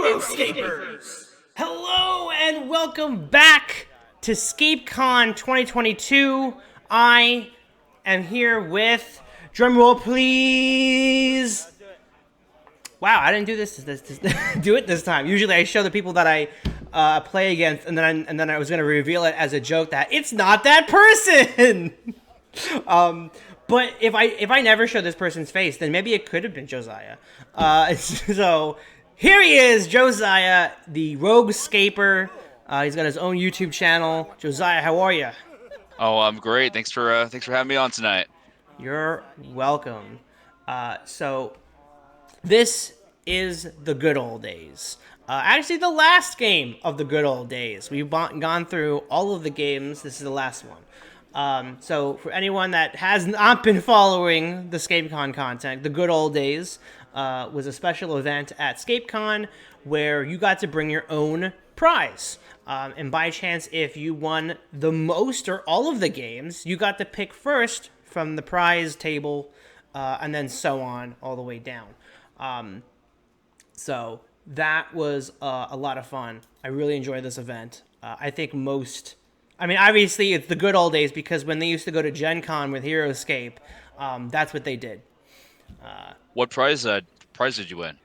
RogueScapers! Hello and welcome back to ScapeCon 2022. I am here with, drumroll please. Wow, I didn't do do it this time. Usually I show the people that I play against, and then I was gonna reveal it as a joke that it's not that person. But if I never show this person's face, then maybe it could have been Josiah. So here he is, Josiah, the RogueScaper. He's got his own YouTube channel. Josiah, how are you? Oh, I'm great. Thanks for having me on tonight. You're welcome. So this is the good old days. Actually, the last game of the good old days. We've gone through all of the games. This is the last one. So for anyone that has not been following the ScapeCon content, the good old days was a special event at ScapeCon where you got to bring your own prize. And by chance, if you won the most or all of the games, you got to pick first from the prize table, and then so on all the way down. So that was a lot of fun. I really enjoyed this event. I think obviously it's the good old days because when they used to go to Gen Con with heroScape, that's what they did. What prize did you win?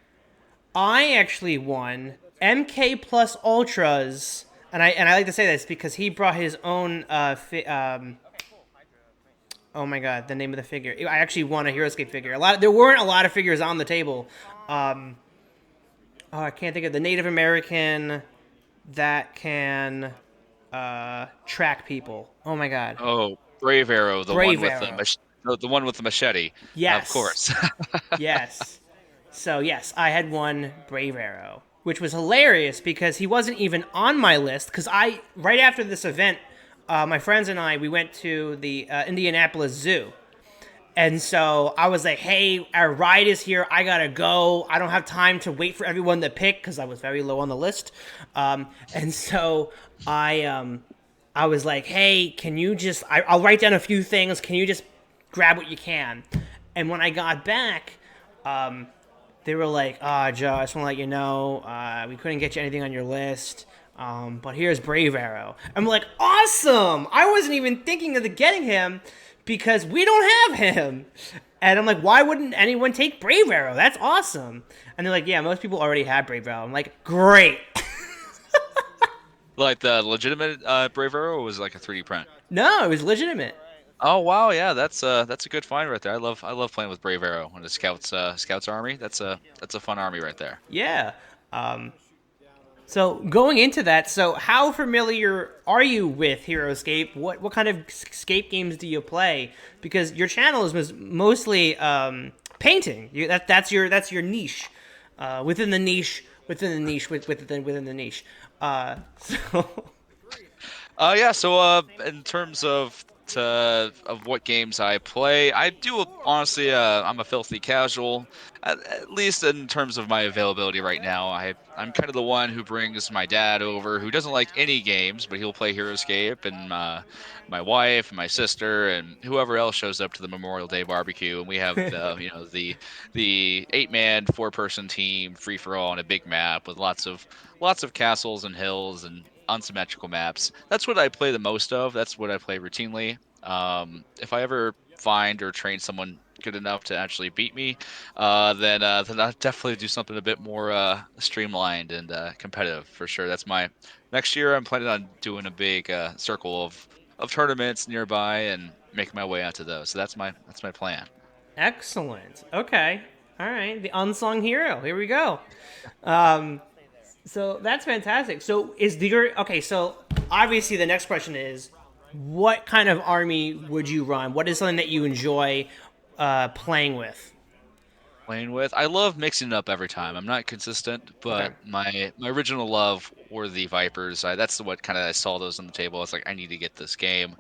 I actually won MK Plus Ultras, and I like to say this because he brought his own. Oh my god, the name of the figure! I actually won a heroScape figure. There weren't a lot of figures on the table. I can't think of the Native American that can track people. Oh my god, Oh, Brave Arrow, the one Brave with the Arrow. the one with the machete. Of Yes, course. yes. So yes, I had one Brave Arrow, which was hilarious because he wasn't even on my list. Because right after this event, my friends and we went to the Indianapolis Zoo. And so I was like, hey, our ride is here. I gotta go. I don't have time to wait for everyone to pick because I was very low on the list. And so I was like, hey, can you just, I'll write down a few things. Can you just grab what you can? And when I got back, they were like, Joe, I just want to let you know, we couldn't get you anything on your list. But here's Brave Arrow. I'm like, awesome! I wasn't even thinking of getting him because we don't have him. And I'm like, why wouldn't anyone take Brave Arrow? That's awesome. And they're like, yeah, most people already have Brave Arrow. I'm like, great. Like the legitimate Brave Arrow was like a 3D print. No, it was legitimate. Oh wow, yeah, that's a good find right there. I love playing with Brave Arrow when the scouts army. That's a fun army right there. Yeah. Um, so going into that, so how familiar are you with heroScape? What kind of Scape games do you play? Because your channel is mostly painting. That's your niche. Within the niche, within the niche. So Yeah, so in terms of what games I play, I do honestly I'm a filthy casual. At least in terms of my availability right now. I'm kind of the one who brings my dad over who doesn't like any games, but he'll play heroScape, and my wife and my sister and whoever else shows up to the Memorial Day barbecue, and we have the 8-man 4-person team free for all on a big map with lots of castles and hills and unsymmetrical maps. That's what I play the most of. That's what I play routinely. If I ever find or train someone good enough to actually beat me, then I'll definitely do something a bit more streamlined and competitive for sure. That's my next year. I'm planning on doing a big circle of tournaments nearby and making my way out to those. So that's my plan. excellent. Okay. All right. The unsung hero. Here we go. Um, So that's fantastic. So is your okay? So obviously the next question is, what kind of army would you run? What is something that you enjoy playing with? Playing with. I love mixing it up every time. I'm not consistent, Okay, but my original love were the Vipers. That's what kind of I saw those on the table. It's like I need to get this game.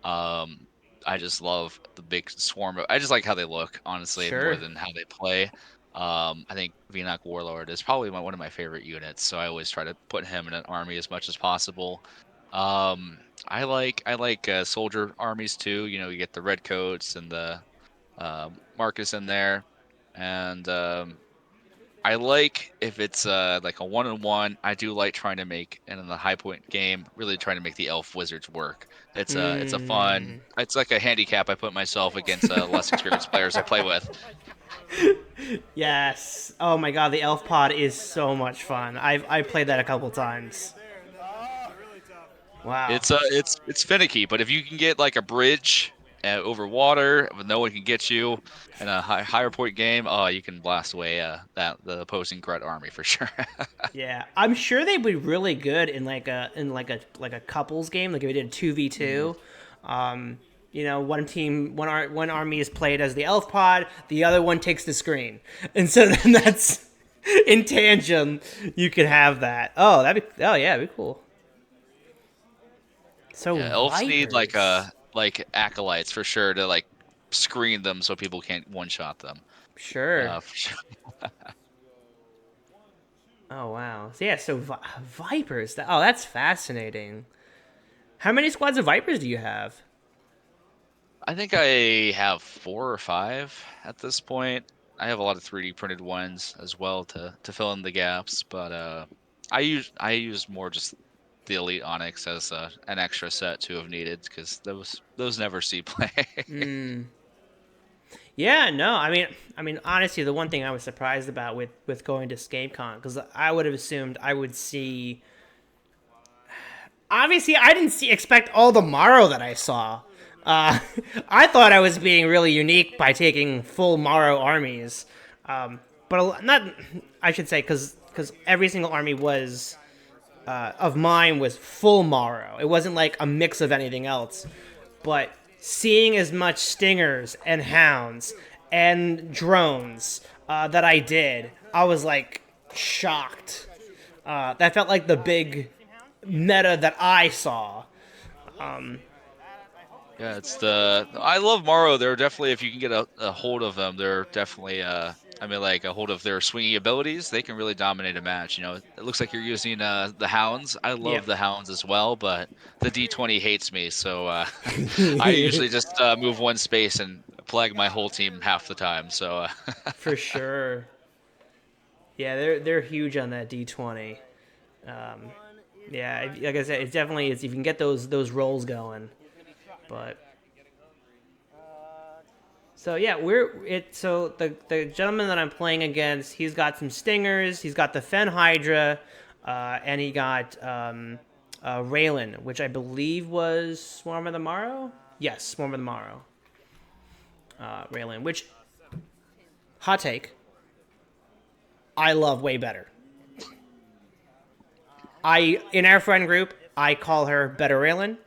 Um, I just love the big swarm of. I just like how they look, honestly, more sure. than how they play. I think Vinak Warlord is probably one of my favorite units, so I always try to put him in an army as much as possible. I like soldier armies too. You get the red coats and the Marcus in there, and I like if it's like a 1-on-1. I do like trying to make, and in the high point game, really trying to make the elf wizards work. It's a fun. Mm. It's like a handicap I put myself against less experienced players I play with. Yes. Oh my god, the elf pod is so much fun. I've played that a couple times. Wow. It's finicky, but if you can get like a bridge over water, when no one can get you, in a higher point game, oh, you can blast away the opposing Gret army for sure. Yeah, I'm sure they'd be really good in like a couples game, like if we did 2v2. You know, one team, one army is played as the elf pod, the other one takes the screen, and so then that's in tangent. You could have that. Oh yeah, that'd be cool. So Yeah, elves need vipers, like acolytes for sure to like screen them so people can't one shot them. sure. For sure. Oh wow. So yeah, so vipers. Oh, that's fascinating. How many squads of vipers do you have? I think I have 4 or 5 at this point. I have a lot of 3D printed ones as well to fill in the gaps, but I use more just the Elite Onyx as an extra set too if needed because those never see play. Yeah, no, I mean, honestly, the one thing I was surprised about with going to ScapeCon, because I would have assumed I would see. Obviously, I didn't expect all the Morrow that I saw. Uh, I thought I was being really unique by taking full Morrow armies, but not. I should say because every single army was of mine was full Morrow. It wasn't like a mix of anything else. But seeing as much stingers and hounds and drones that I did, I was like shocked. That felt like the big meta that I saw. Yeah, I love Morrow. They're definitely, if you can get a hold of them, they're definitely I mean, like a hold of their swinging abilities, they can really dominate a match. You know, it looks like you're using the Hounds. I love Yep. the Hounds as well, but the D20 hates me, so I usually just move one space and plague my whole team half the time. So For sure. Yeah, they're huge on that D20. Yeah, like I said, it's definitely if you can get those rolls going. But so yeah, so the gentleman that I'm playing against, he's got some stingers, he's got the Fen Hydra, and he got Raelin, which I believe was Swarm of the Morrow. Yes, Swarm of the Morrow. Raelin, which hot take, I love way better. In our friend group, I call her Better Raelin.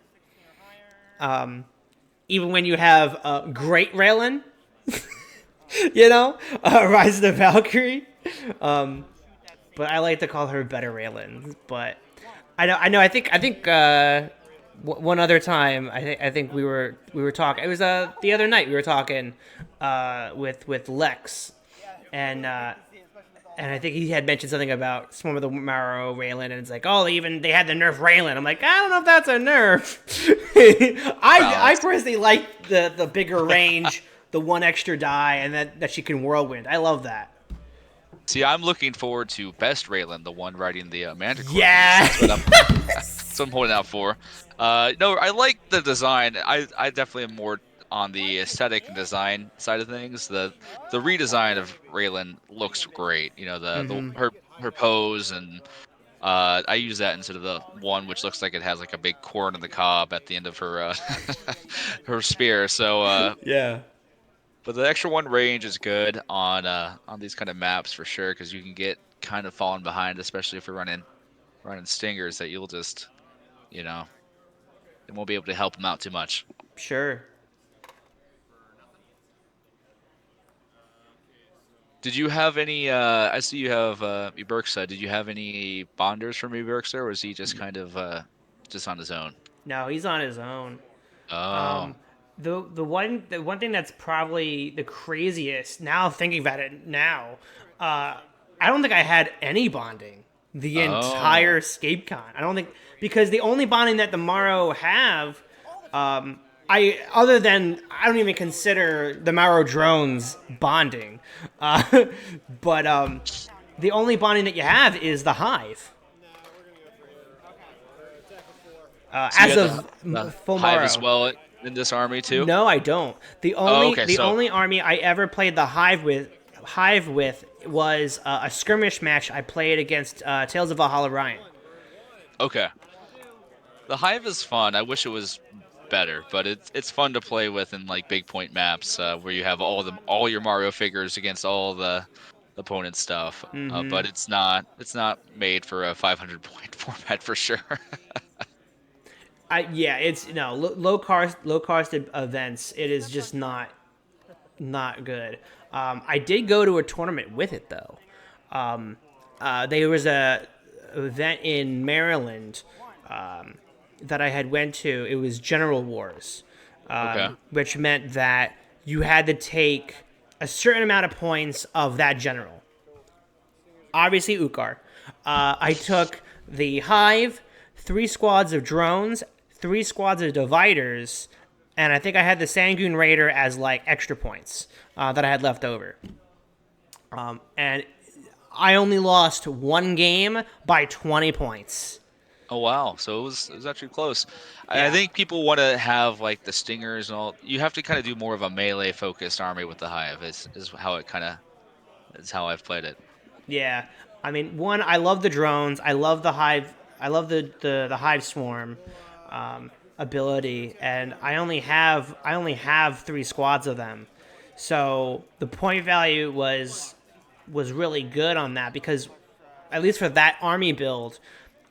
Even when you have Great Raelin, Rise of the Valkyrie. But I like to call her Better Raelin. But I know. One other time, I think we were talking. It was the other night we were talking with Lex, and I think he had mentioned something about Swarm of the Marrow, Raelin, and it's like, oh, they had the nerf Raelin. I'm like, I don't know if that's a nerf. I balance. personally like the bigger range, the one extra die, and that she can whirlwind. I love that. See, I'm looking forward to Best Raylan, the one riding the Manticore beast. Yeah. That's what I'm holding out for. No, I like the design. I definitely am more on the aesthetic and design side of things. The redesign of Raylan looks great. You know, her pose, and I use that instead of the one which looks like it has like a big corn on the cob at the end of her her spear. So Yeah. but the extra one range is good on these kind of maps for sure because you can get kind of falling behind, especially if you're running stingers that you'll just, you know, it won't be able to help them out too much. Sure. Did you have any? I see you have Me-Burq-Sa. Did you have any bonders for Me-Burq-Sa, or was he just kind of just on his own? No, he's on his own. Oh, Um, the one thing that's probably the craziest now thinking about it now, I don't think I had any bonding the oh, entire ScapeCon. I don't think because the only bonding that the Morrow have, I other than I don't even consider the Morrow drones bonding, uh, but The only bonding that you have is the hive. So you As have of the full hive as Morrow. well in this army too. No, I don't. The Oh, only okay. the So only army I ever played the hive with was a skirmish match I played against Tales of Valhalla Ryan. okay, the hive is fun. I wish it was better, but it's fun to play with in like big point maps where you have all your Mario figures against all the opponent stuff. But it's not made for a 500 point format for sure. Yeah, it's no low cost events. It is just not good. I did go to a tournament with it though. There was a event in Maryland that I had went to. It was General Wars, Okay. which meant that you had to take a certain amount of points of that general. Obviously, Ukar. I took the Hive, 3 squads of drones, 3 squads of dividers, and I think I had the Sangoon Raider as like extra points that I had left over. And I only lost one game by 20 points. Oh wow, so it was actually close. I Yeah. think people want to have like the stingers and all. You have to kind of do more of a melee focused army with the hive. Is how it kind of is how I've played it. Yeah. I mean, one, I love the drones. I love the hive. I love the hive swarm ability, and I only have 3 squads of them. So the point value was really good on that because at least for that army build,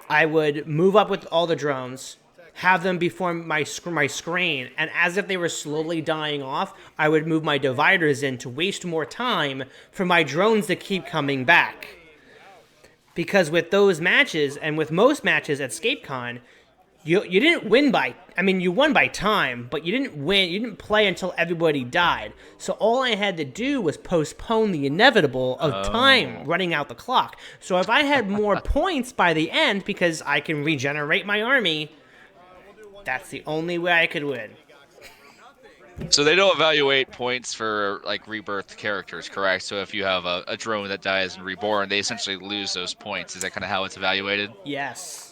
I would move up with all the drones, have them before my screen, and as if they were slowly dying off, I would move my dividers in to waste more time for my drones to keep coming back. Because with those matches, and with most matches at ScapeCon, you didn't win by, I mean, you won by time, but you didn't win, you didn't play until everybody died. So all I had to do was postpone the inevitable of time running out the clock. So if I had more points by the end, because I can regenerate my army, that's the only way I could win. So they don't evaluate points for like rebirthed characters, correct? So if you have a drone that dies and reborn, they essentially lose those points. Is that kind of how it's evaluated? Yes.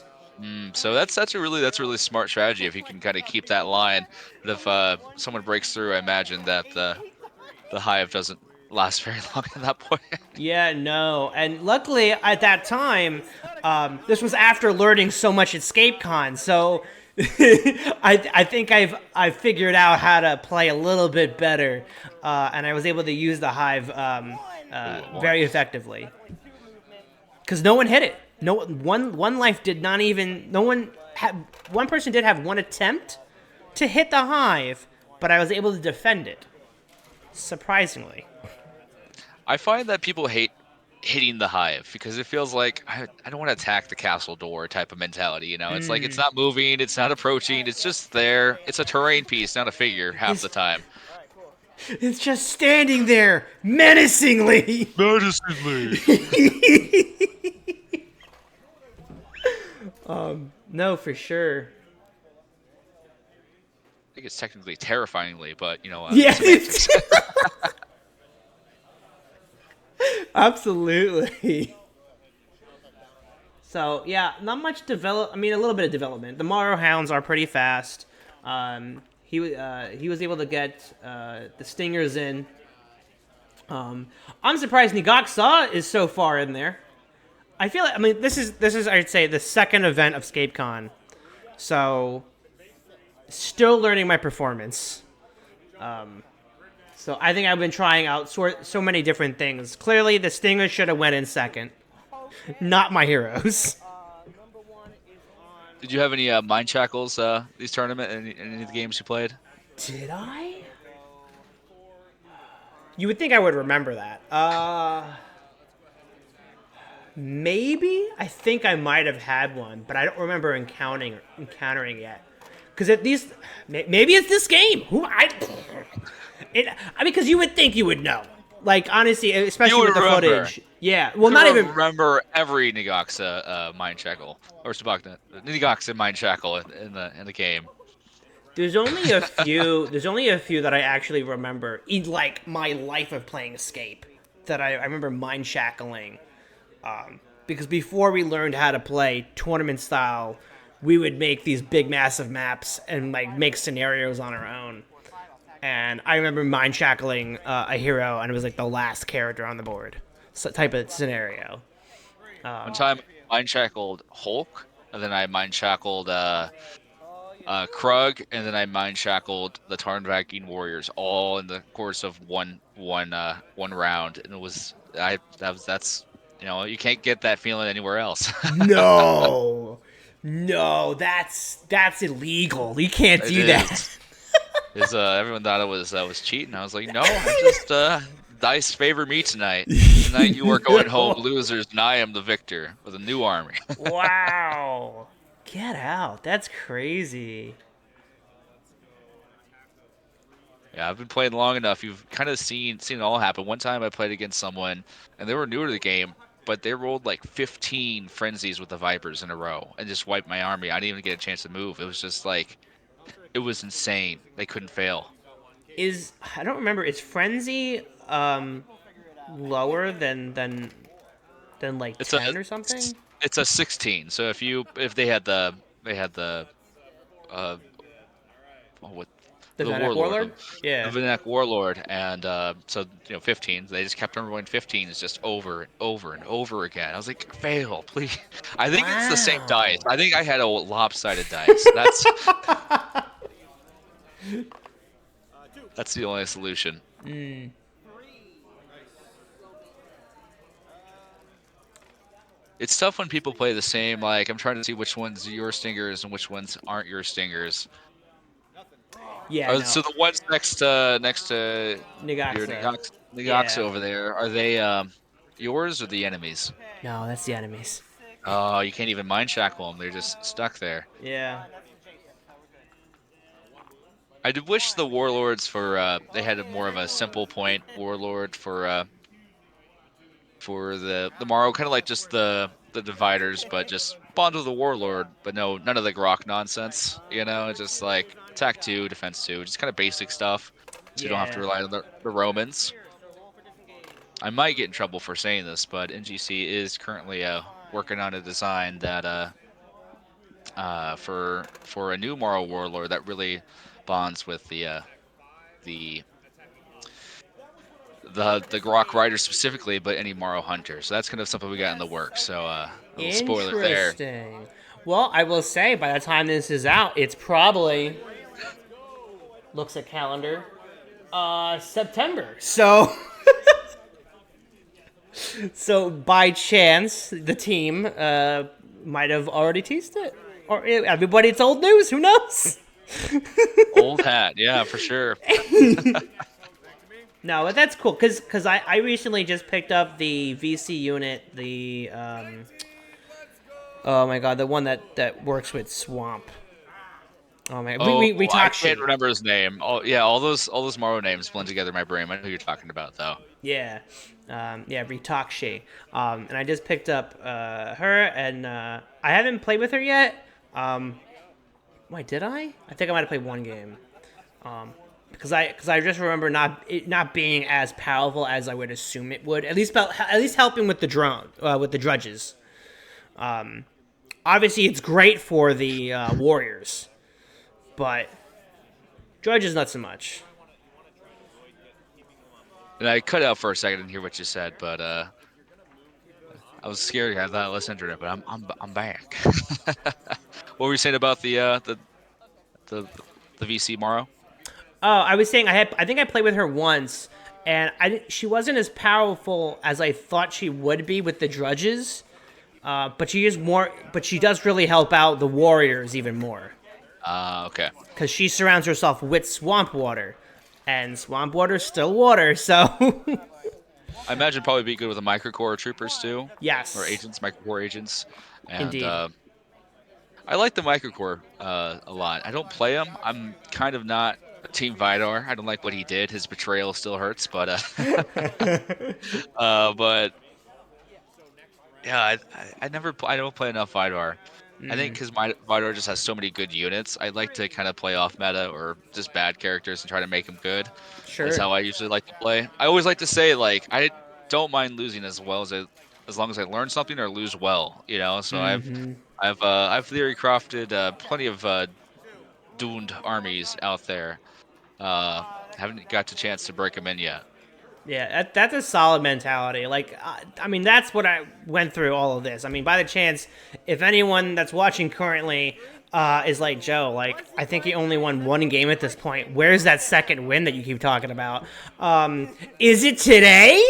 So that's a really smart strategy if you can kind of keep that line. But if someone breaks through, I imagine that the hive doesn't last very long at that point. Yeah, no. And luckily, at that time, this was after learning so much at ScapeCon, so I think I've figured out how to play a little bit better, and I was able to use the hive very effectively. Because no one hit it. No one life did not even. No one had. One person did have one attempt to hit the hive, but I was able to defend it. Surprisingly. I find that people hate hitting the hive because it feels like I don't want to attack the castle door type of mentality. It's like it's not moving, it's not approaching, it's just there. It's a terrain piece, not a figure half the time. It's just standing there menacingly. Menacingly. No, for sure. I think it's technically terrifyingly, but Yeah. semantics. Absolutely. So yeah, not much develop. I mean, a little bit of development. The Morrow Hounds are pretty fast. He was able to get the stingers in. I'm surprised Ne-Gok-Sa is so far in there. I feel like, I mean, this is I'd say the second event of ScapeCon, so still learning my performance. So I think I've been trying out so many different things. Clearly, the Stinger should have went in second. Not my heroes. Did you have any mind shackles these tournament? Any of the games you played? Did I? You would think I would remember that. Maybe? I think I might have had one, but I don't remember encountering yet. Because at least, maybe it's this game. Because you would think you would know. Like, honestly, especially with the footage. Yeah, well, not even... remember every Ne-Gok-Sa mind shackle or Ne-Gok-Sa mind shackle in the game. There's only a few. There's only a few that I actually remember in like my life of playing Escape that I remember mind shackling. Because before we learned how to play tournament style, we would make these big, massive maps and like make scenarios on our own. And I remember mind shackling a hero, and it was like the last character on the board, so type of scenario. One time, I mind shackled Hulk, and then I mind shackled Krug, and then I mind shackled the Tarn Warriors, all in the course of one round, and it was that's you can't get that feeling anywhere else. No, no, that's illegal. You can't It do that. is. Everyone thought I was cheating. I was like, no, I'm just dice favor me tonight. Tonight you are going home No. losers, and I am the victor with a new army. Wow. Get out. That's crazy. Yeah, I've been playing long enough. You've kind of seen it all happen. One time I played against someone, and they were new to the game, but they rolled like 15 frenzies with the Vipers in a row and just wiped my army. I didn't even get a chance to move. It was just like it was insane. They couldn't fail. I don't remember, is Frenzy lower than like It's a 10 or something? it's a 16. So if they had the uh what The the Venek warlord, Warlord? the Yeah. Vinek warlord, and so 15. They just kept on rolling 15s just over and over and over again. I was like, fail, please. I think it's the same dice. Wow. I think I had a lopsided dice. That's the only solution. It's tough when people play the same. Like I'm trying to see which ones are your stingers and which ones aren't your stingers. Yeah, no. So the ones next to your Ne-Gok-Sa. Ne-Gok-Sa Yeah. over there, are they yours or the enemies? No, that's the enemies. Oh, you can't even mind shackle them. They're just stuck there. Yeah. I did wish the warlords they had more of a simple point warlord for the Morrow, kind of like just the dividers, but just bond with the warlord, but no, none of the grok nonsense. Just like attack 2, defense 2, just kind of basic stuff, so you don't have to Yeah. rely on the Romans. I might get in trouble for saying this, but NGC is currently working on a design that for a new Morrow warlord that really bonds with the the Grok Rider specifically, but any Morrow Hunter. So that's kind of something we got in the works. So a little spoiler there. Interesting. Well, I will say by the time this is out, it's probably looks at calendar September. So by chance the team might have already teased it. Or everybody, it's old news, who knows? Old hat, yeah, for sure. No, but that's cool because I recently just picked up the VC unit, the oh my god, the one that works with Swamp. Oh my, Oh, we I talk can't shit. remember his name. Oh, yeah, all those Morrow names blend together in my brain. I know who you're talking about, though. Yeah, yeah, Ritoxi. And I just picked up her, and I haven't played with her yet. Wait, did I? I think I might have played one game. Because I just remember it not being as powerful as I would assume it would. At least helping with the drone with the drudges. Obviously, it's great for the warriors, but drudges not so much. And I cut out for a second and hear what you said, but I was scared. I thought I listened to it, but I'm back. What were you saying about the the VC Morrow? Oh, I was saying I think I played with her once, and she wasn't as powerful as I thought she would be with the drudges. But she is more. But she does really help out the warriors even more Okay. because she surrounds herself with swamp water, and swamp water is still water. So I imagine probably be good with the microcore troopers too, or yes, agents, microcore agents, and indeed. I like the microcore a lot. I don't play him. I'm kind of not a Team Vidar. I don't like what he did. His betrayal still hurts, but but yeah, I never I don't play enough Vidar. I think because my Vidar just has so many good units. I like to kind of play off meta or just bad characters and try to make them good. Is Sure. how I usually like to play. I always like to say like I don't mind losing as well as as long as I learn something or lose well. So Mm-hmm. I've theory crafted plenty of doomed armies out there. Uh, haven't got the chance to break them in yet. Yeah, that's a solid mentality. Like, I mean, that's what I went through all of this. I mean, by the chance, if anyone that's watching currently is like Joe, like, I think he only won one game at this point. Where's that second win that you keep talking about? Is it today?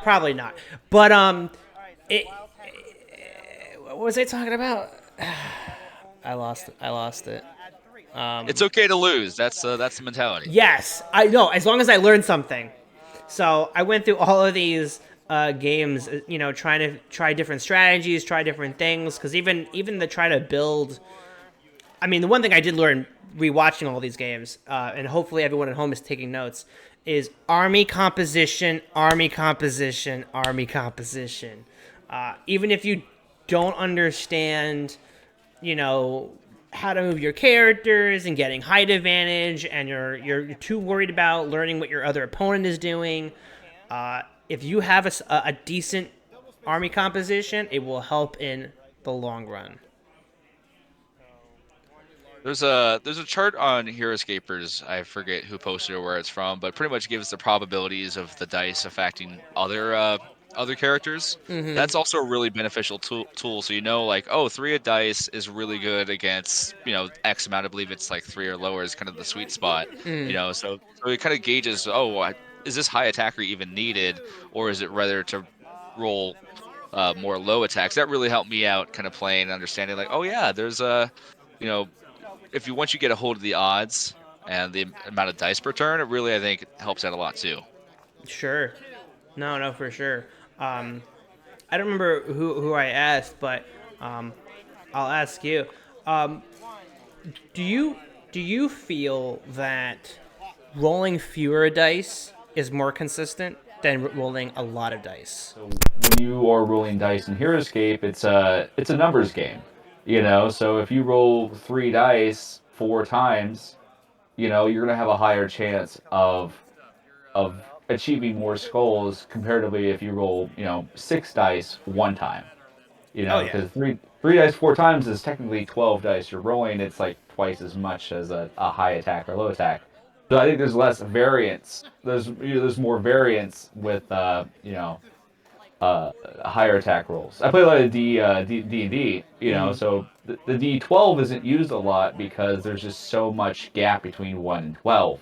Probably not. But what was I talking about? I lost it. I lost it. It's okay to lose. That's the mentality. Yes, I know. As long as I learn something. So I went through all of these games, trying to try different strategies, try different things. Because even to try to build, I mean, the one thing I did learn rewatching all these games, and hopefully everyone at home is taking notes, is army composition, army composition, army composition. Even if you don't understand, you know, how to move your characters and getting height advantage, and you're too worried about learning what your other opponent is doing. If you have a decent army composition, it will help in the long run. There's a chart on heroScapers. I forget who posted it or where it's from, but pretty much gives the probabilities of the dice affecting other characters. Mm-hmm. That's also a really beneficial tool. So like, oh, three of dice is really good against X amount. I believe it's like three or lower is kind of the sweet spot. Mm. So it kind of gauges. Oh, is this high attacker even needed, or is it rather to roll more low attacks? That really helped me out, kind of playing and understanding. Like, oh yeah, there's a you know if you once you get a hold of the odds and the amount of dice per turn, it really I think helps out a lot too. Sure. No, for sure. I don't remember who I asked, but I'll ask you. Um, do you feel that rolling fewer dice is more consistent than rolling a lot of dice? So when you are rolling dice in heroScape, it's a numbers game. So if you roll 3 dice 4 times, you're gonna have a higher chance of achieving more skulls comparatively if you roll 6 dice 1 time. Oh yeah. Because three dice 4 times is technically 12 dice you're rolling. It's like twice as much as a high attack or low attack. So I think there's less variance. There's more variance with higher attack rolls. I play a lot of D&D, Mm, so the D12 isn't used a lot because there's just so much gap between 1 and 12.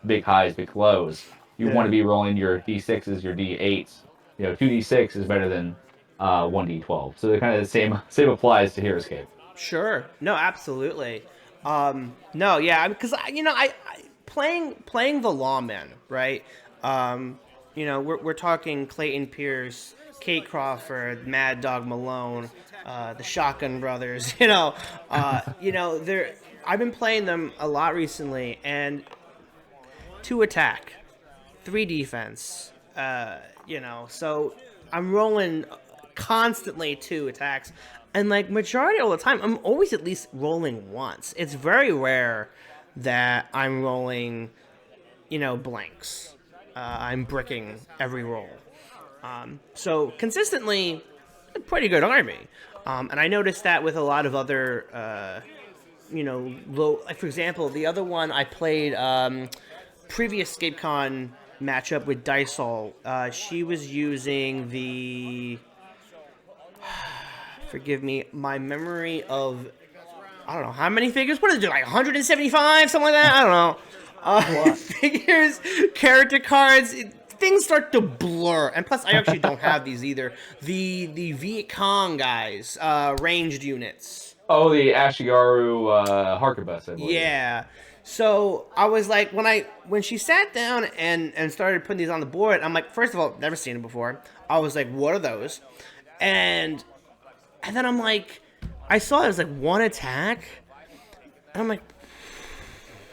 Big highs, big lows. You want yeah. to be rolling your D6s, your D8s. 2D6 is better than 1D12. So they're kind of the same applies to heroScape. Sure. No, absolutely. No, yeah, because I playing the lawman, right? We're talking Clayton Pierce, Kate Crawford, Mad Dog Malone, the Shotgun Brothers. They're I've been playing them a lot recently, and 2 attack, 3 defense. So I'm rolling constantly 2 attacks, and like majority of the time, I'm always at least rolling once. It's very rare that I'm rolling, blanks. I'm bricking every roll. So consistently, a pretty good army. And I noticed that with a lot of other, low. Like for example, the other one I played previous ScapeCon matchup with Dysol. She was using the. Forgive me, my memory of. I don't know how many figures. What did it do? Like 175, something like that. I don't know. Figures, character cards. Things start to blur, and plus, I actually don't have these either. The Viet Cong guys, ranged units. Oh, the Ashigaru Harkabus, I believe. Yeah. So I was like, when she sat down and started putting these on the board, I'm like, first of all, never seen it before. I was like, what are those? And then I'm like, I saw it was like 1 attack, and I'm like,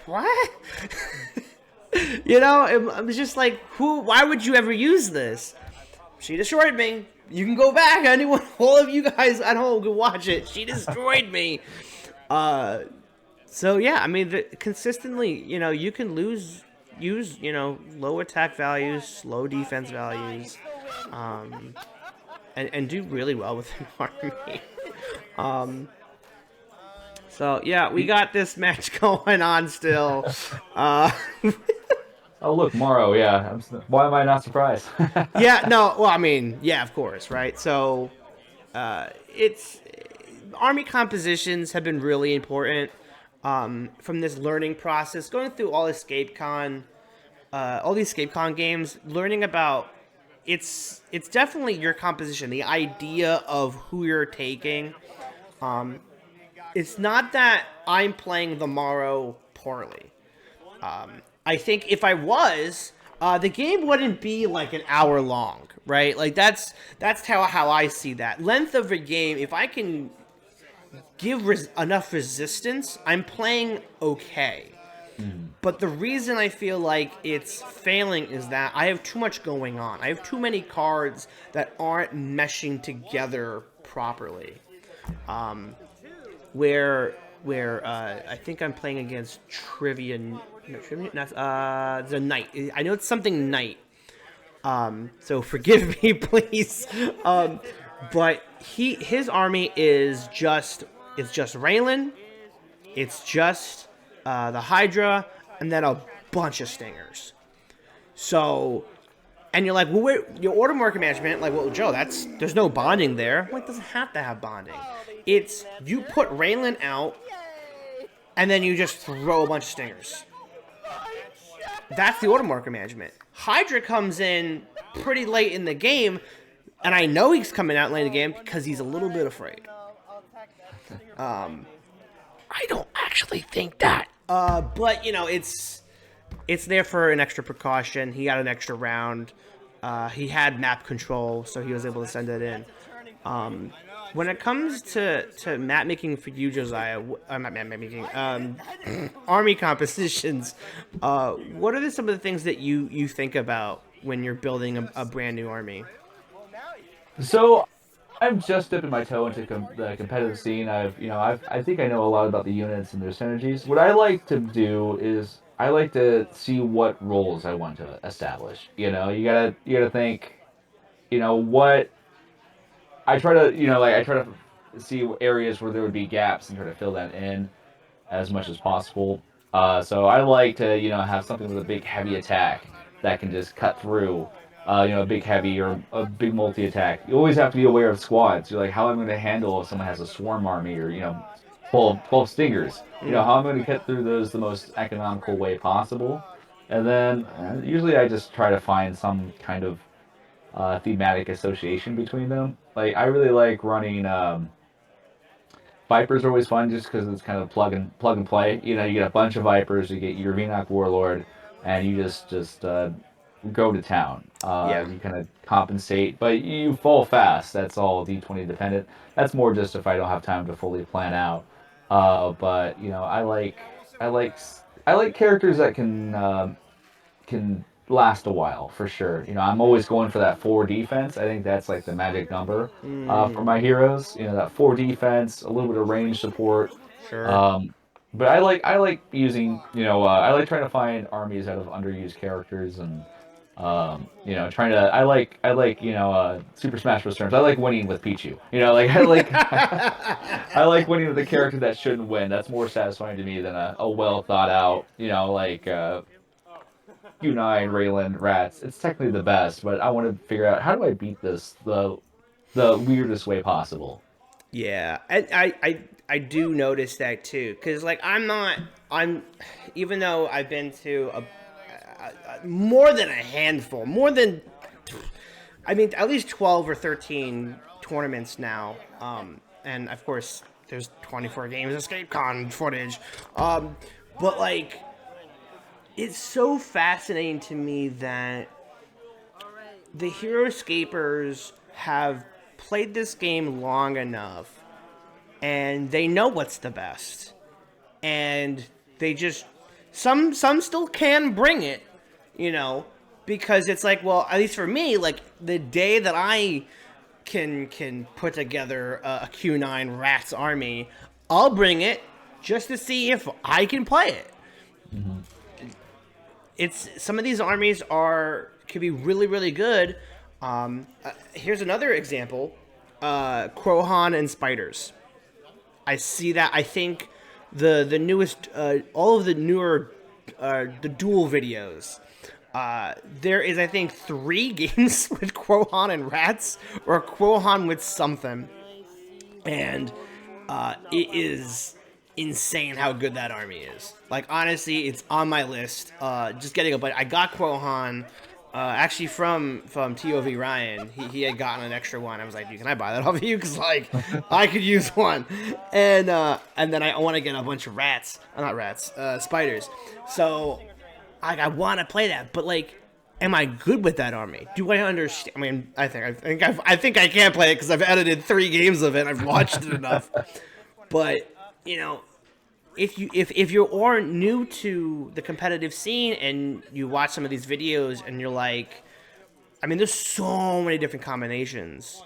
what? I was just like, why would you ever use this? She destroyed me. You can go back. Anyone, all of you guys at home can watch it. She destroyed me. So yeah, I mean, consistently, you can use, low attack values, low defense values. and do really well with an army. So yeah, we got this match going on still. Oh, look, Morrow, yeah. Why am I not surprised? Yeah, no, well, I mean, yeah, of course, right? So, it's army compositions have been really important from this learning process, going through all this ScapeCon, all these ScapeCon games, learning about it's definitely your composition, the idea of who you're taking. It's not that I'm playing the Morrow poorly. I think if I was, the game wouldn't be like an hour long, right? Like that's how I see that length of a game. If I can give enough resistance, I'm playing okay. But the reason I feel like it's failing is that I have too much going on. I have too many cards that aren't meshing together properly. Where I think I'm playing against Trivia. No, Trivia. The Knight. I know it's something Knight. So forgive me, please. But his army is just Raelin. It's just the Hydra, and then a bunch of stingers. So, and you're like, well, your order market management, like, well, Joe, there's no bonding there. Like, doesn't have to have bonding. It's you put Raelin out, and then you just throw a bunch of stingers. That's the order market management. Hydra comes in pretty late in the game, and I know he's coming out late in the game because he's a little bit afraid. I don't actually think that. But you know, it's there for an extra precaution. He got an extra round. He had map control, so he was able to send it in. When it comes to map making for you, Josiah, not map making, army compositions, what are some of the things that you think about when you're building a brand new army? So, I'm just dipping my toe into the competitive scene. I think I know a lot about the units and their synergies. What I like to do is I like to see what roles I want to establish. You know, you gotta think. You know what. I try to see areas where there would be gaps and try to fill that in as much as possible. So I like to have something with a big heavy attack that can just cut through. A big heavy or a big multi attack. You always have to be aware of squads. You're like, how am I going to handle if someone has a swarm army or full of stingers? How am I going to cut through those the most economical way possible? And then usually I just try to find some kind of thematic association between them. Like I really like running. Vipers are always fun just because it's kind of plug and play. You get a bunch of Vipers, you get your VNOC Warlord, and you just go to town. You kind of compensate, but you fall fast. That's all D20 dependent. That's more just if I don't have time to fully plan out. But I like characters that can last a while for sure. I'm always going for that 4 defense. I think that's like the magic number for my heroes. That 4 defense, a little bit of range support. Sure. But I like using I like trying to find armies out of underused characters and trying to I like Super Smash Bros. Terms. I like winning with Pichu. I like I like winning with a character that shouldn't win. That's more satisfying to me than a well thought out Q9, Raelin, Rats. It's technically the best, but I want to figure out how do I beat this the weirdest way possible. Yeah, I do notice that too, because like I'm even though I've been to a more than a handful, at least 12 or 13 tournaments now, and of course there's 24 games of ScapeCon footage, but like. It's so fascinating to me that the heroScapers have played this game long enough and they know what's the best. And they just some still can bring it, because it's like, well, at least for me, like the day that I can put together a Q9 Rats army, I'll bring it just to see if I can play it. Mm-hmm. Some of these armies could be really, really good, Here's another example: Quohan and spiders. I see that. I think the newest, all of the newer, the duel videos. There is, I think, 3 games with Quohan and rats, or Quohan with something, and it is insane how good that army is. Like, honestly, it's on my list. Just getting a but I got Quohan actually from TOV Ryan. He had gotten an extra one. I was like, "Dude, can I buy that off of you? Because like I could use one." And then I want to get a bunch of rats. Not rats, spiders. So I want to play that, but like, am I good with that army? Do I understand? I mean, I think I can play it because I've edited 3 games of it. I've watched it enough. But you know, if you are new to the competitive scene and you watch some of these videos and you're like, I mean, there's so many different combinations.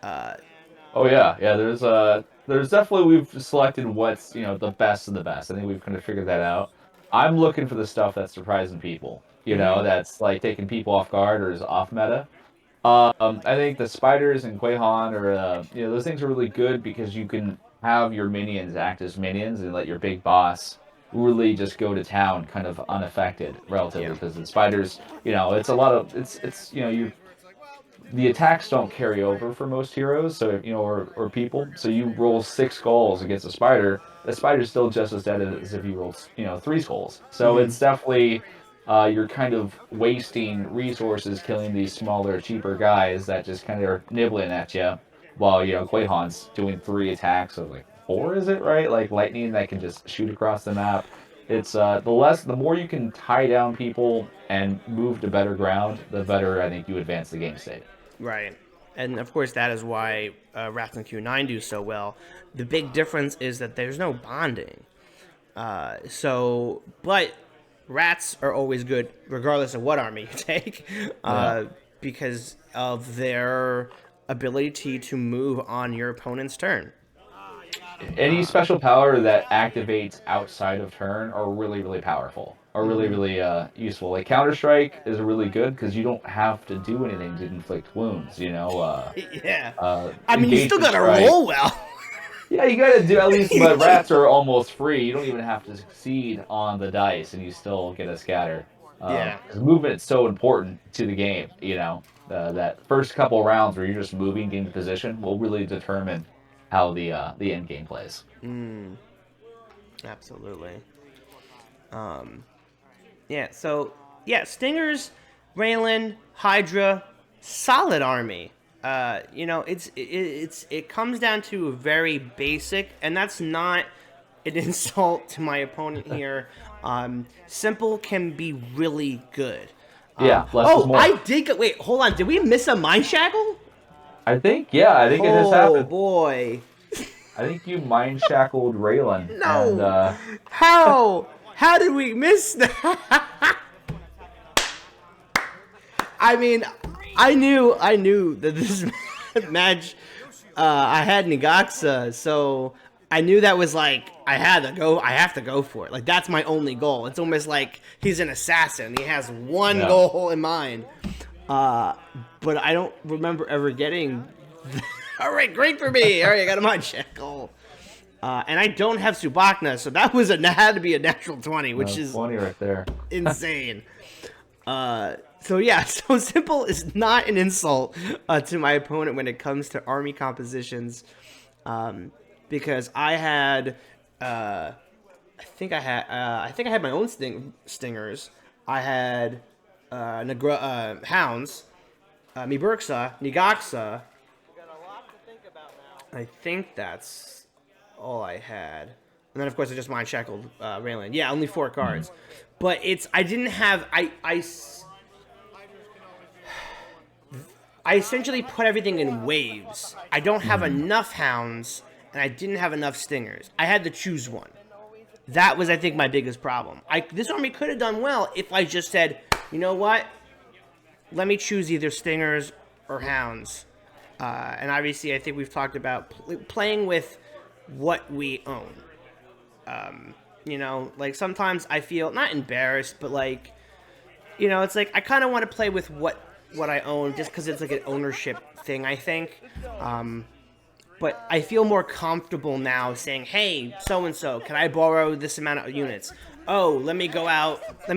Oh yeah, yeah. There's definitely, we've selected what's, the best of the best. I think we've kind of figured that out. I'm looking for the stuff that's surprising people. That's like taking people off guard or is off meta. I think the spiders and Quahan are, those things are really good because you can have your minions act as minions and let your big boss really just go to town kind of unaffected relatively, Yeah. because the spiders, it's a lot of, you the attacks don't carry over for most heroes, so or people. So you roll 6 skulls against a spider, the spider's still just as dead as if you rolled 3 skulls. So it's definitely you're kind of wasting resources killing these smaller, cheaper guys that just kind of are nibbling at you, while Quahan's doing 3 attacks of like 4, is it right? Like lightning that can just shoot across the map. It's the more you can tie down people and move to better ground, the better I think you advance the game state. Right. And of course, that is why Rats and Q9 do so well. The big difference is that there's no bonding. But rats are always good, regardless of what army you take, because of their ability to move on your opponent's turn. Any special power that activates outside of turn are really, really powerful, are really, really useful. Like Counter Strike is really good because you don't have to do anything to inflict wounds. Yeah. I mean, you still Engagement gotta strike. roll well. Yeah, you gotta do at least, but rats are almost free. You don't even have to succeed on the dice, and you still get a scatter. Yeah. Because movement is so important to the game. That first couple rounds where you're just moving, getting position will really determine how the end game plays. Absolutely. Yeah, so, Stingers, Raelin, Hydra, solid army. It comes down to a very basic, and that's not an insult to my opponent here. Simple can be really good. Yeah, less is more. I did get, wait, hold on, did we miss a mind shackle? I think it just Oh, happened. boy. I think you mind shackled Raelin. No. And, How? How did we miss that? I mean, I knew that this match, I had Ne-Gok-Sa, so I knew that was like, I have to go for it. Like, that's my only goal. It's almost like he's an assassin. He has one goal in mind. But I don't remember ever getting... All right, great for me. All right, I got a mind shackle. And I don't have Subakna, so that had to be a natural 20, which is 20 right there. insane. So simple is not an insult to my opponent when it comes to army compositions, because I had, I think I had my own stingers. I had Hounds, Me-Burq-Sa, Ne-Gok-Sa. I think that's all I had. And then, of course, I just mind shackled Raelin. Yeah, only 4 cards. But I didn't have... I essentially put everything in waves. I don't have enough Hounds, and I didn't have enough Stingers. I had to choose one. That was, I think, my biggest problem. This army could have done well if I just said, you know what? Let me choose either Stingers or Hounds. And obviously, I think we've talked about playing with what we own. Like sometimes I feel not embarrassed, but like, it's like I kind of want to play with what what I own just because it's like an ownership thing, I think. But I feel more comfortable now saying, hey, so-and-so, can I borrow this amount of units? Oh, let me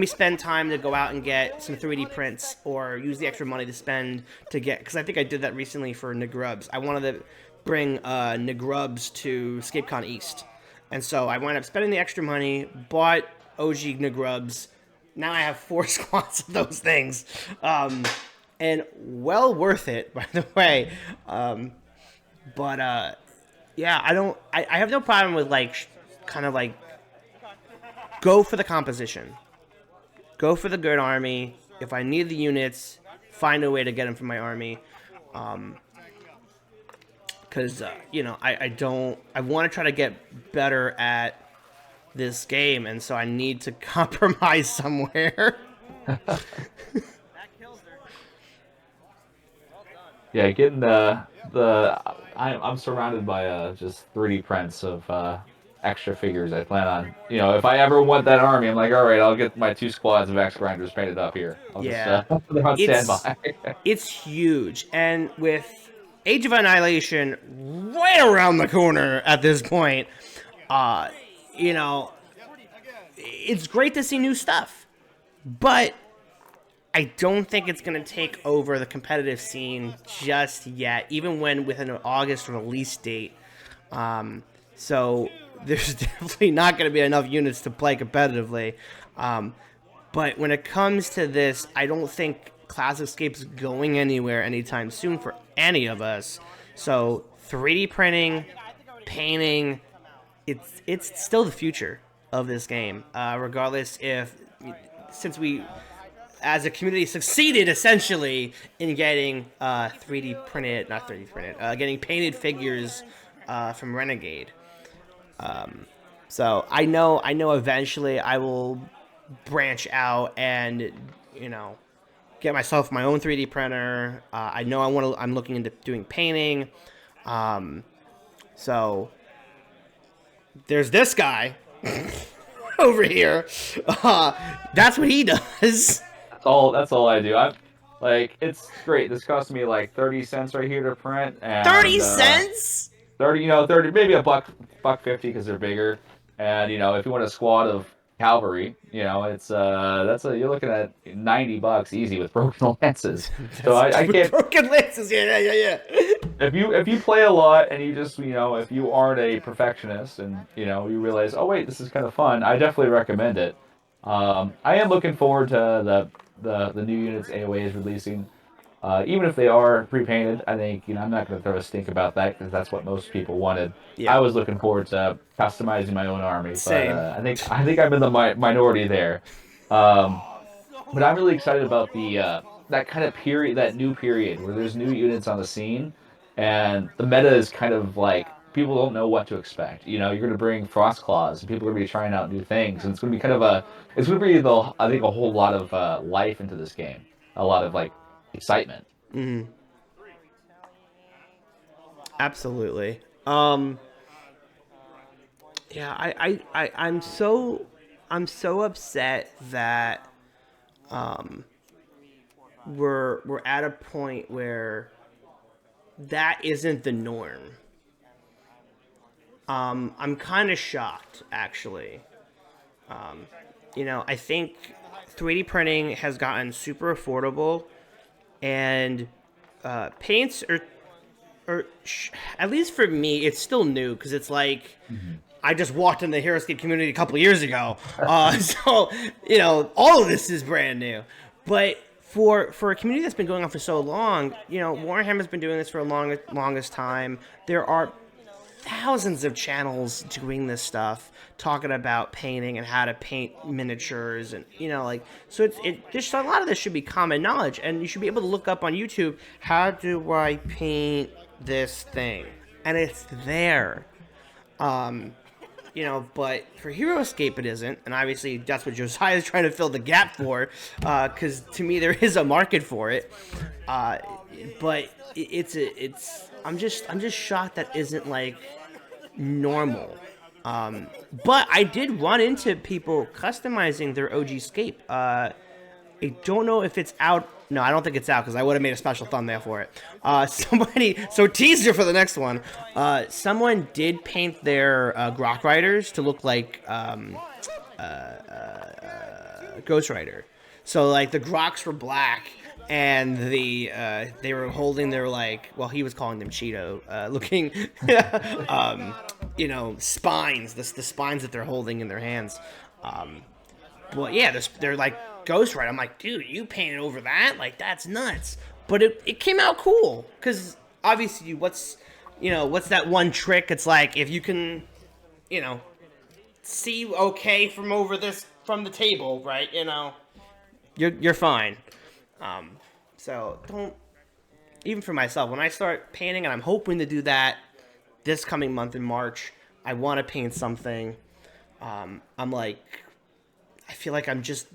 spend time to go out and get some 3D prints or use the extra money to spend to get, because I think I did that recently for Ne-Grubs. I wanted to bring Ne-Grubs to ScapeCon East. And so I wound up spending the extra money, bought OG Ne-Grubs. Now I have 4 squads of those things. And well worth it, by the way. But yeah, I have no problem with like kind of like go for the composition, go for the good army. If I need the units, find a way to get them from my army. Because you know, I want to try to get better at this game, and so I need to compromise somewhere. Yeah, getting I'm surrounded by just 3D prints of extra figures. I plan on, if I ever want that army, I'm like, all right, I'll get my 2 squads of X grinders painted up here. I'll just Yeah, they're on it's standby. it's huge, and with Age of Annihilation right around the corner at this point, you know, it's great to see new stuff, but I don't think it's going to take over the competitive scene just yet, even when with an August release date. So there's definitely not going to be enough units to play competitively. But when it comes to this, I don't think Classic Escape's going anywhere anytime soon for any of us. So 3D printing, painting, it's still the future of this game, regardless since we as a community succeeded essentially in getting 3D printed, not 3D printed, getting painted figures from Renegade. So I know eventually I will branch out and, get myself my own 3D printer. I know I'm looking into doing painting. So there's this guy over here. That's what he does. That's all I do. I'm like, it's great. This cost me like 30 cents right here to print, and 30 cents? 30, maybe a buck 50 because they're bigger. And if you want a squad of cavalry, it's you're looking at $90 easy with broken lances. So I can't. Broken lances, yeah. If you play a lot and you just if you aren't a perfectionist and you realize, oh wait, this is kind of fun, I definitely recommend it. I am looking forward to the new units AOA is releasing. Even if they are pre-painted, I think I'm not going to throw a stink about that because that's what most people wanted. Yeah. I was looking forward to customizing my own army, Same. but I think I'm in the minority there. But I'm really excited about that kind of period, that new period where there's new units on the scene, and the meta is kind of like people don't know what to expect. You're going to bring Frost Claws, and people are going to be trying out new things, and it's going to be it's going to be I think a whole lot of life into this game, a lot of like excitement. Mm-hmm. Absolutely. Yeah, I'm so upset that we're at a point where that isn't the norm. I'm kind of shocked, actually. I think 3D printing has gotten super affordable, and paints are at least for me, it's still new because it's like I just walked in the heroScape community a couple years ago, so all of this is brand new. But for a community that's been going on for so long, Warhammer's been doing this for a longest time. There are thousands of channels doing this stuff, talking about painting and how to paint miniatures, and so just a lot of this should be common knowledge, and you should be able to look up on YouTube, how do I paint this thing, and it's there. But for heroScape it isn't, and obviously that's what Josiah is trying to fill the gap for, because to me there is a market for it, but I'm just shocked that isn't like normal. But I did run into people customizing their OG Scape. I don't know if it's out. No, I don't think it's out because I would have made a special thumbnail for it. So teaser for the next one. Someone did paint their Grok Riders to look like Ghost Rider. So like the Groks were black, and they were holding their he was calling them Cheeto looking, spines. The spines that they're holding in their hands. Well, yeah, they're like Ghost Rider. I'm like, dude, you painted over that? Like, that's nuts. But it came out cool because obviously, what's that one trick? It's like if you can, see okay from the table, right? You're fine. So don't, even for myself, when I start painting, and I'm hoping to do that this coming month in March, I want to paint something. I'm like, I feel like I'm just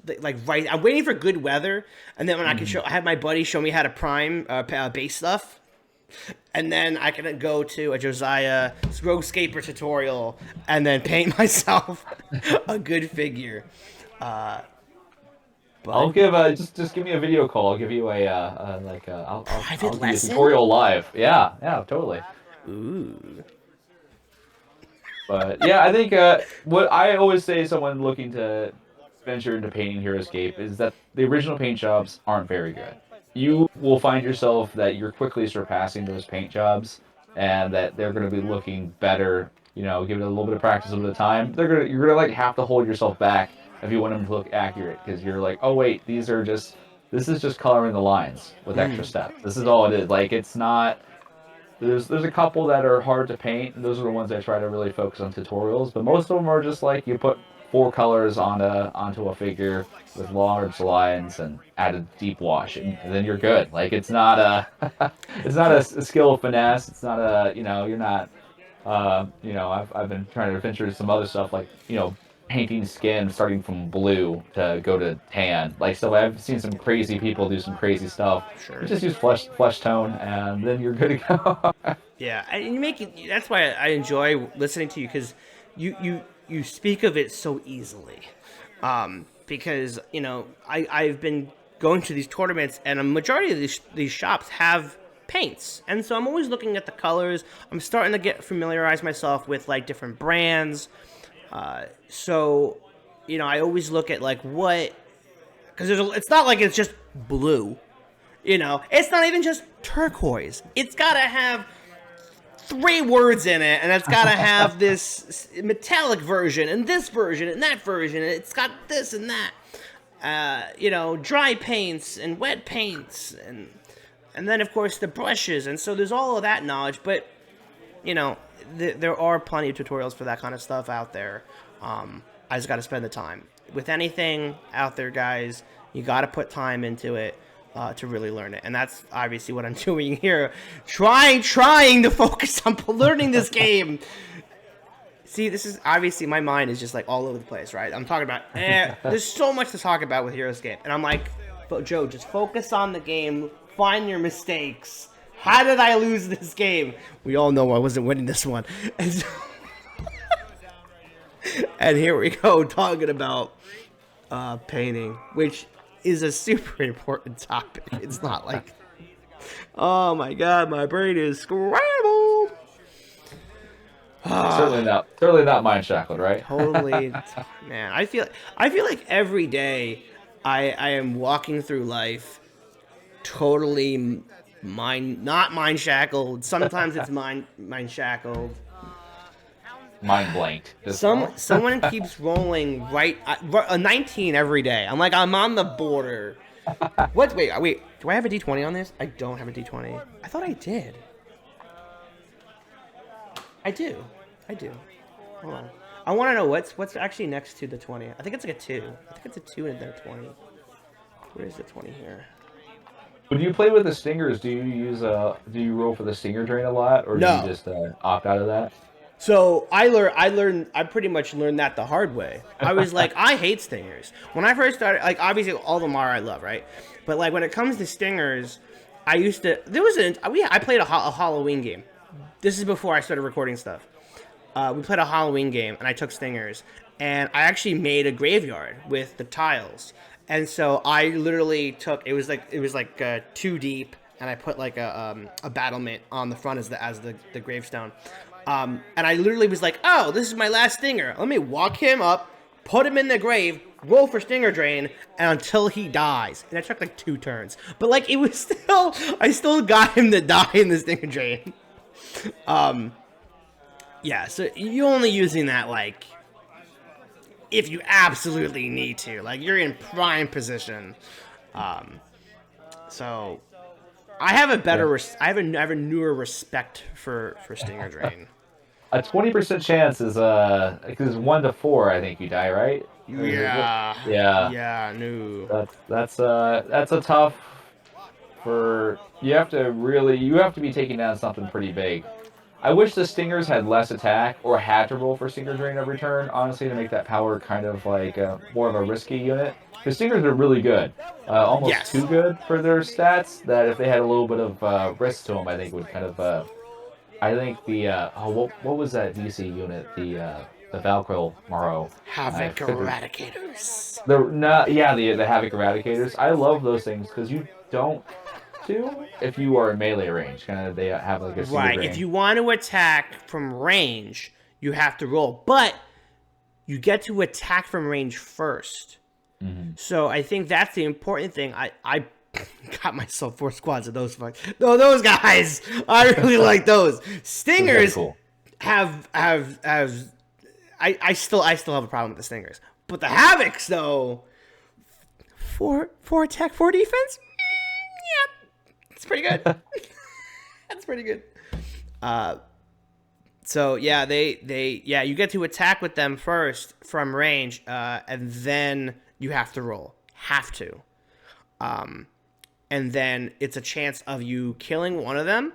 right. I'm waiting for good weather, and then when I have my buddy show me how to prime base stuff, and then I can go to a Josiah RogueScaper tutorial and then paint myself a good figure. I'll give just give me a video call. I'll give you I'll give you a tutorial live. Yeah, totally. Ooh. But yeah, I think what I always say to someone looking to venture into painting heroScape is that the original paint jobs aren't very good. You will find yourself that you're quickly surpassing those paint jobs, and that they're going to be looking better. Give it a little bit of practice, a little bit of time. You're gonna have to hold yourself back if you want them to look accurate, because you're like, oh wait, this is just coloring the lines with extra steps. This is all it is. Like, it's not. There's a couple that are hard to paint, and those are the ones I try to really focus on tutorials. But most of them are just like you put 4 colors onto a figure with large lines and add a deep wash, and then you're good. Like, it's not a skill of finesse. It's not you're not I've been trying to venture some other stuff like painting skin starting from blue to go to tan. Like, so I've seen some crazy people do some crazy stuff. Sure. You just use flesh tone, and then you're good to go. Yeah, and you make it. That's why I enjoy listening to you, because you speak of it so easily. Because I've been going to these tournaments, and a majority of these shops have paints, and so I'm always looking at the colors. I'm starting to familiarize myself with like different brands. So I always look at like what, because it's not like it's just blue. It's not even just turquoise. It's got to have 3 words in it, and it's got to have this metallic version and this version and that version, and it's got this and that. Dry paints and wet paints, and then of course the brushes, and so there's all of that knowledge. But there are plenty of tutorials for that kind of stuff out there. I just got to spend the time. With anything out there, guys, you got to put time into it to really learn it. And that's obviously what I'm doing here. Trying to focus on learning this game. See, this is obviously, my mind is just like all over the place, right? I'm talking about, there's so much to talk about with heroScape. And I'm like, Joe, just focus on the game. Find your mistakes. How did I lose this game? We all know I wasn't winning this one. And, so, and here we go, talking about painting, which is a super important topic. It's not like, oh my god, my brain is scrambled. Certainly not MINDSHACKLED, right? Totally, man. I feel like every day I am walking through life totally not mind shackled. Sometimes it's mind shackled. Mind blanked. Someone keeps rolling a 19 every day. I'm like, I'm on the border. What? Wait. Do I have a D20 on this? I don't have a D20. I thought I did. I do. Hold on. I want to know what's actually next to the 20. I think it's like a 2. I think it's a 2 and then a 20. Where is the 20 here? When you play with the stingers, do you roll for the stinger drain a lot, or do you just opt out of that? So I pretty much learned that the hard way. I was like, I hate stingers. When I first started, like, obviously all the Mara I love, right? But like when it comes to stingers, I played a Halloween game. This is before I started recording stuff. We played a Halloween game, and I took stingers, and I actually made a graveyard with the tiles. And so I literally took it was like 2 deep, and I put like a battlement on the front as the gravestone. And I literally was like, oh, this is my last stinger. Let me walk him up, put him in the grave, roll for stinger drain, and until he dies. And that took like 2 turns. But like it was still, I still got him to die in the stinger drain. Yeah, so you're only using that like if you absolutely need to, like you're in prime position. So I have a better, I have a newer respect for stinger drain. A 20% chance is because 1 to 4, I think you die, right? Yeah. Yeah. Yeah. No. That's a tough for you have to be taking down something pretty big. I wish the Stingers had less attack or had to roll for Stinger Drain every turn, honestly, to make that power kind of like more of a risky unit. Because Stingers are really good. Almost too good for their stats, that if they had a little bit of risk to them, I think would kind of... I think the... what was that VC unit? The Valkyrie Morrow. Havoc Eradicators. The Havoc Eradicators. I love those things because you don't if you are in melee range. Kind of, they have like a right. If you want to attack from range, you have to roll, but you get to attack from range first. Mm-hmm. So I think that's the important thing. I got myself 4 squads of those fucks. No, those guys. I really like those. Stingers cool. have I still have a problem with the Stingers, but the Havocs though. 4 attack, 4 defense. Yeah. It's pretty good. That's pretty good. So yeah, you get to attack with them first from range, and then you have to roll. Have to. And then it's a chance of you killing one of them,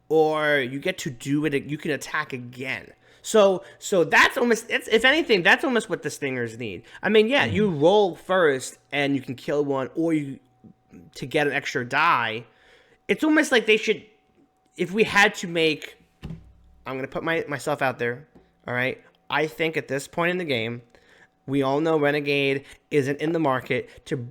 or you get to do it. You can attack again. So that's almost, if anything, that's almost what the Stingers need. I mean, yeah, you roll first and you can kill one, or to get an extra die. It's almost like they should, if we had to make, I'm going to put myself out there, all right? I think at this point in the game, we all know Renegade isn't in the market to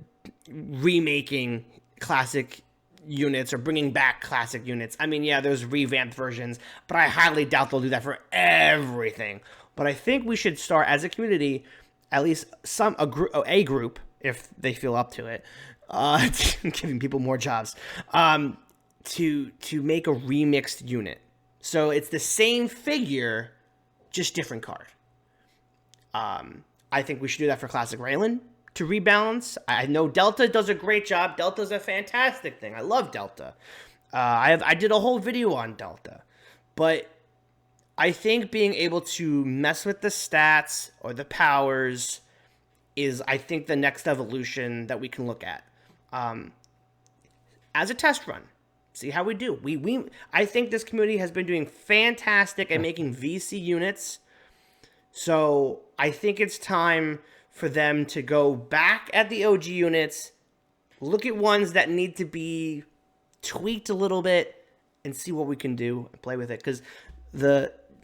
remaking classic units or bringing back classic units. I mean, yeah, there's revamped versions, but I highly doubt they'll do that for everything. But I think we should start, as a community, at least a group, if they feel up to it, giving people more jobs, to make a remixed unit. So it's the same figure, just different card. I think we should do that for Classic Raelin to rebalance. I know Delta does a great job. Delta's a fantastic thing. I love Delta. I did a whole video on Delta. But I think being able to mess with the stats or the powers is, I think, the next evolution that we can look at. As a test run. See how we do. I think this community has been doing fantastic at making VC units. So I think it's time for them to go back at the OG units, look at ones that need to be tweaked a little bit, and see what we can do and play with it. Because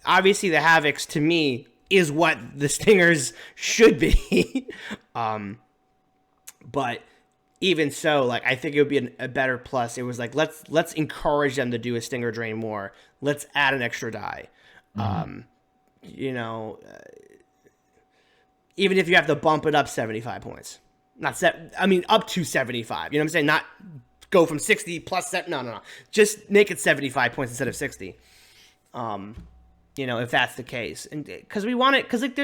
obviously the Havocs, to me, is what the Stingers should be. But even so, like, I think it would be a better plus. It was like, let's encourage them to do a Stinger Drain more. Let's add an extra die. Even if you have to bump it up 75 points. Up to 75. You know what I'm saying? Not go from 60 plus 7. No. Just make it 75 points instead of 60. If that's the case. And because we want it, because like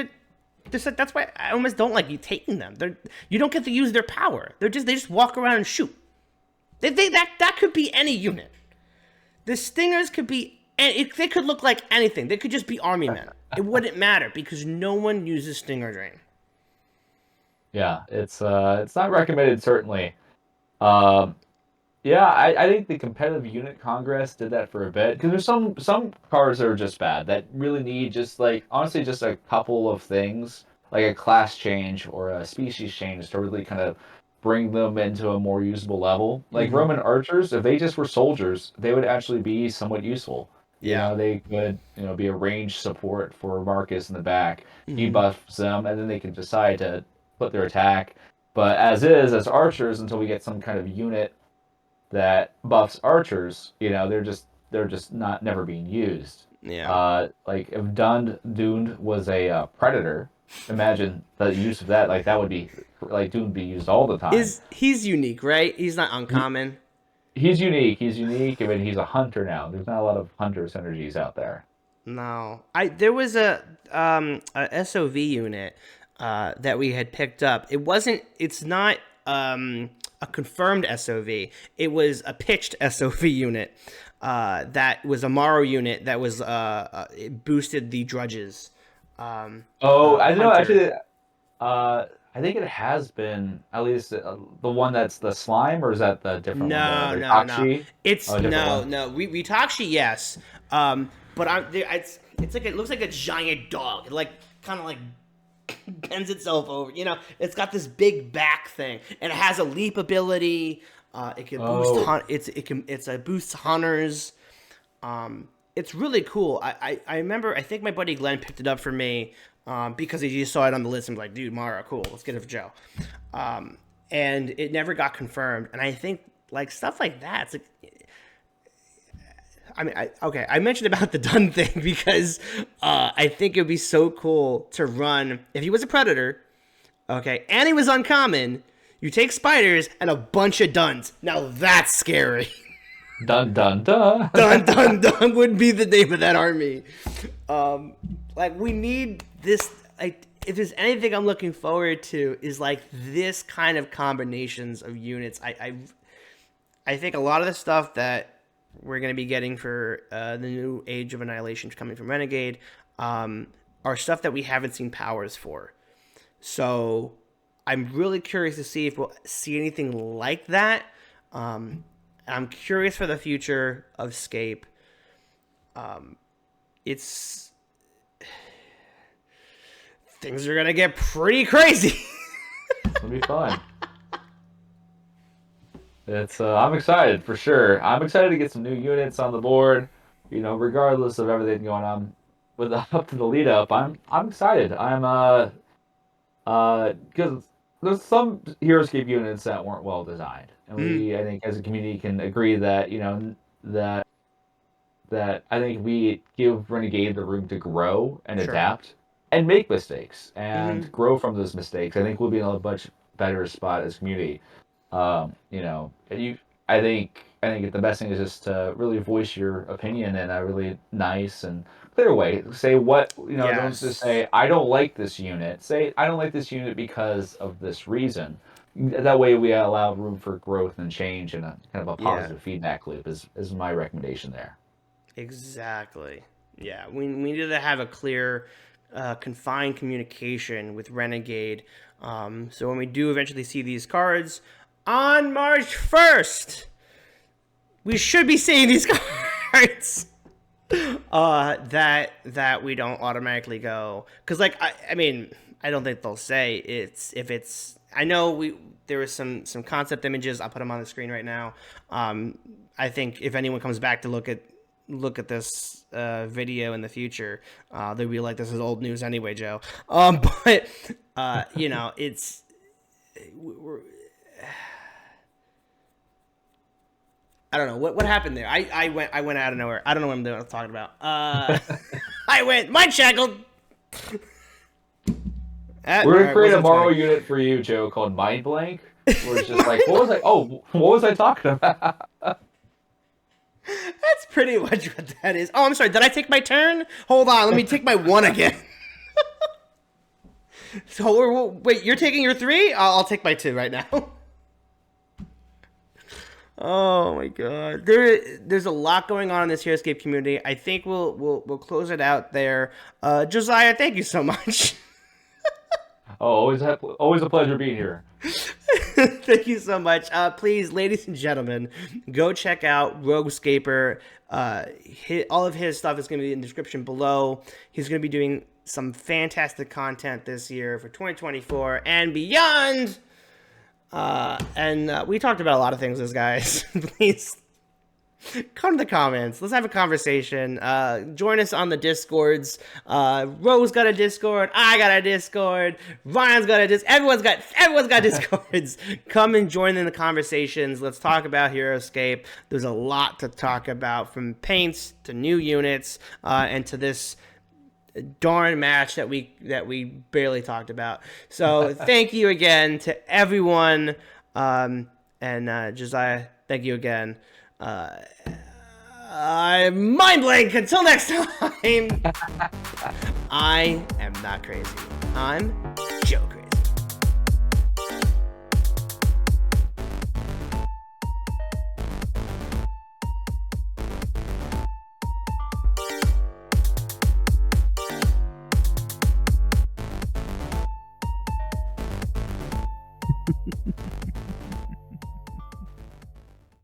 that's why I almost don't like you taking them. You don't get to use their power. They just walk around and shoot. That could be any unit. The Stingers could be, and they could look like anything. They could just be army men. It wouldn't matter because no one uses Stinger Drain. Yeah, it's not recommended, certainly. I think the competitive unit congress did that for a bit, because there's some cards that are just bad that really need just honestly just a couple of things, like a class change or a species change, to really kind of bring them into a more usable level. Like Roman archers, if they just were soldiers, they would actually be somewhat useful. Yeah, they could be a range support for Marcus in the back. He buffs them, and then they can decide to put their attack. But as archers, until we get some kind of unit that buffs archers, they're just not never being used. Yeah. Like if Dune was a predator, imagine the use of that. Like that would be like Dune would be used all the time. He's unique, right? He's not He, uncommon. he's unique. He's unique. I mean, he's a hunter now. There's not a lot of hunter synergies out there. No, there was a SOV unit that we had picked up. It's not a confirmed SOV. It was a pitched SOV unit that was a Morrow unit that was it boosted the drudges. I know. Hunter. Actually, I think it has been at least the one that's the slime, or is that the different No, one? The no, no. Akshi? It's Oh, a different no, one. no. We Takshi, yes. But it's like it looks like a giant dog. It like kind of like bends itself over. It's got this big back thing, and it has a leap ability. It can boost. It's a boost hunters. It's really cool. I remember. I think my buddy Glenn picked it up for me because he just saw it on the list and was like, "Dude, Mara, cool. Let's get it for Joe." And it never got confirmed. And I think like stuff like that. It's like. I mentioned about the done thing because I think it would be so cool to run if he was a predator, okay, and he was uncommon. You take spiders and a bunch of duns. Now that's scary. Dun dun dun. Dun dun dun would be the name of that army. Like we need this. Like if there's anything I'm looking forward to is like this kind of combinations of units. I think a lot of the stuff that we're going to be getting for the new Age of Annihilation coming from Renegade are stuff that we haven't seen powers for. So I'm really curious to see if we'll see anything like that. I'm curious for the future of Scape. Things are going to get pretty crazy. It'll be fun. I'm excited for sure. I'm excited to get some new units on the board. Regardless of everything going on with up to the lead up, I'm excited. Because there's some HeroScape units that weren't well designed, and I think as a community can agree that that I think we give Renegade the room to grow and Sure. adapt and make mistakes and grow from those mistakes. I think we'll be in a much better spot as a community. I think the best thing is just to really voice your opinion in a really nice and clear way. Say what, don't Yes. just say, I don't like this unit. Say, I don't like this unit because of this reason. That way we allow room for growth and change and a kind of a positive feedback loop is my recommendation there. Exactly. Yeah, we need to have a clear, confined communication with Renegade. So when we do eventually see these cards on March 1st, we should be seeing these cards. That we don't automatically go, because like I don't think they'll say I know there was some concept images. I'll put them on the screen right now. I think if anyone comes back to look at this video in the future, they'll be like, this is old news anyway, Joe. But it's I don't know what happened there. I went out of nowhere. I don't know what I'm talking about. I went MINDSHACKLED. We're gonna create a Morrow unit for you, Joe, called Mind Blank. Where it's just like, what was I talking about? That's pretty much what that is. Oh, I'm sorry. Did I take my turn? Hold on. Let me take my one again. So wait, you're taking your 3? I'll take my 2 right now. Oh my god, there's a lot going on in this HeroScape community. I think we'll close it out there. Josiah, thank you so much. Always a pleasure being here. Thank you so much. Please, ladies and gentlemen, go check out RogueScaper. All of his stuff is going to be in the description below. He's going to be doing some fantastic content this year for 2024 and beyond. And we talked about a lot of things, guys. Please Come to the comments. Let's have a conversation. Join us on the Discords. Rogue's got a Discord. I got a Discord. Ryan's got a Discord. Everyone's got Discords. Come and join in the conversations. Let's talk about heroScape. There's a lot to talk about, from paints to new units, and to this darn match that we barely talked about. So thank you again to everyone. And Josiah, thank you again. I'm mind blank. Until next time. I am not crazy. I'm Joker.